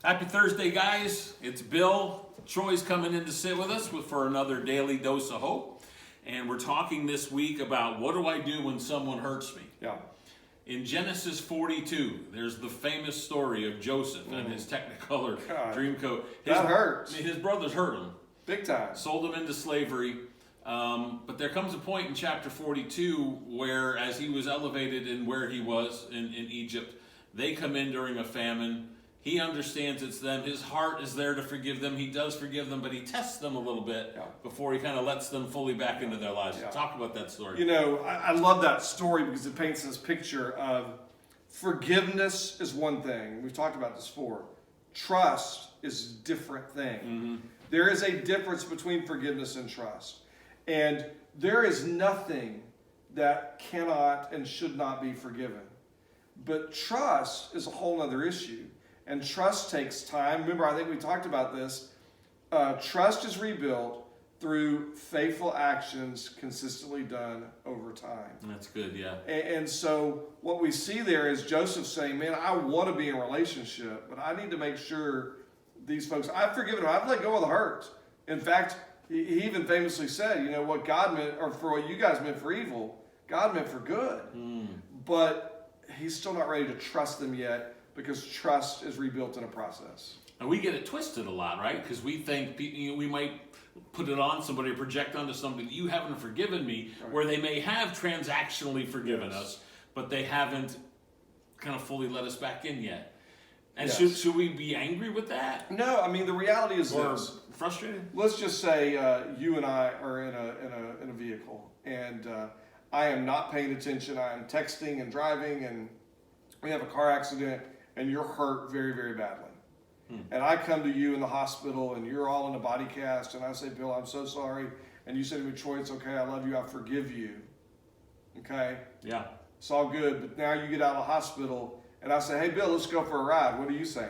Happy Thursday, guys. It's Bill. Troy's coming in to sit with us for another daily dose of hope. And we're talking this week about what do I do when someone hurts me? Yeah. In Genesis 42, there's the famous story of Joseph and his Technicolor Dreamcoat. That hurts. His brothers hurt him. Big time. Sold him into slavery. But there comes a point in chapter 42 where, as he was elevated in where he was in Egypt, they come in during a famine. He understands it's them. His heart is there to forgive them. He does forgive them, but he tests them a little bit before he kind of lets them fully back into their lives. Yeah. Talk about that story. You know, I love that story because it paints this picture of forgiveness is one thing. We've talked about this before. Trust is a different thing. Mm-hmm. There is a difference between forgiveness and trust. And there is nothing that cannot and should not be forgiven. But trust is a whole other issue. And trust takes time. Remember, I think we talked about this. Trust is rebuilt through faithful actions consistently done over time. That's good, yeah. And so what we see there is Joseph saying, man, I want to be in a relationship, but I need to make sure these folks, I've forgiven them. I've let go of the hurt. In fact, he even famously said, you know, what God meant, or for what you guys meant for evil, God meant for good. But he's still not ready to trust them yet, because trust is rebuilt in a process. And we get it twisted a lot, right? Because we think we might put it on somebody or project onto somebody, you haven't forgiven me, right, where they may have transactionally forgiven us, but they haven't kind of fully let us back in yet. And should we be angry with that? No, I mean, the reality is or this. Frustrated? Let's just say you and I are in a vehicle, and I am not paying attention. I am texting and driving, and we have a car accident, and you're hurt very, very badly. And I come to you in the hospital, and you're all in a body cast, and I say, Bill, I'm so sorry. And you say to me, Troy, it's okay. I love you. I forgive you. Okay? Yeah. It's all good. But now you get out of the hospital, and I say, hey, Bill, let's go for a ride. What are you saying?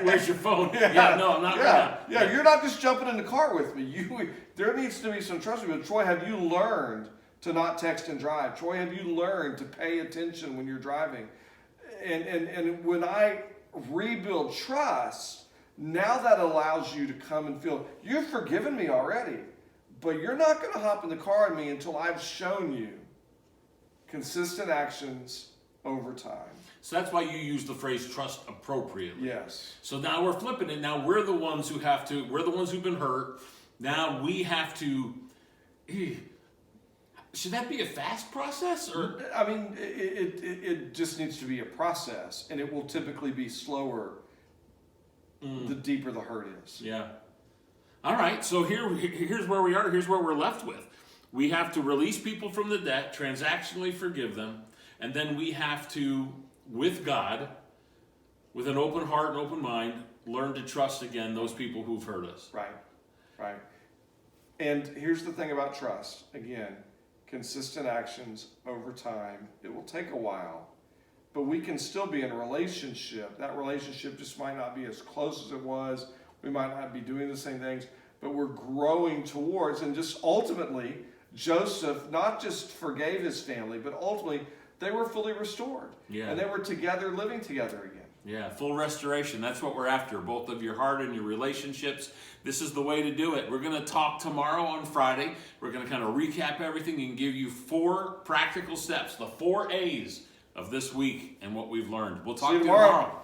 Where's your phone? Yeah, no, I'm not right now. Yeah, you're not just jumping in the car with me. There needs to be some trust. But Troy, have you learned to not text and drive? Troy, have you learned to pay attention when you're driving? And when I rebuild trust, now that allows you to come and feel, you've forgiven me already, but you're not going to hop in the car with me until I've shown you consistent actions over time. So that's why you use the phrase trust appropriately. Yes. So now we're flipping it. Now we're the ones we're the ones who've been hurt. Now we have to, should that be a fast process? Or I mean, it just needs to be a process, and it will typically be slower the deeper the hurt is. Yeah. All right, so here's where we are. Here's where we're left with. We have to release people from the debt, transactionally forgive them, and then we have to, with God, with an open heart and open mind, learn to trust again those people who've hurt us. Right. And here's the thing about trust. Again, consistent actions over time. It will take a while, but we can still be in a relationship. That relationship just might not be as close as it was. We might not be doing the same things, but we're growing towards, and just ultimately, Joseph not just forgave his family, but ultimately they were fully restored. Yeah. And they were together, living together again. Yeah, full restoration. That's what we're after, both of your heart and your relationships. This is the way to do it. We're going to talk tomorrow on Friday. We're going to kind of recap everything and give you 4 practical steps, the 4 A's of this week and what we've learned. We'll talk to you tomorrow.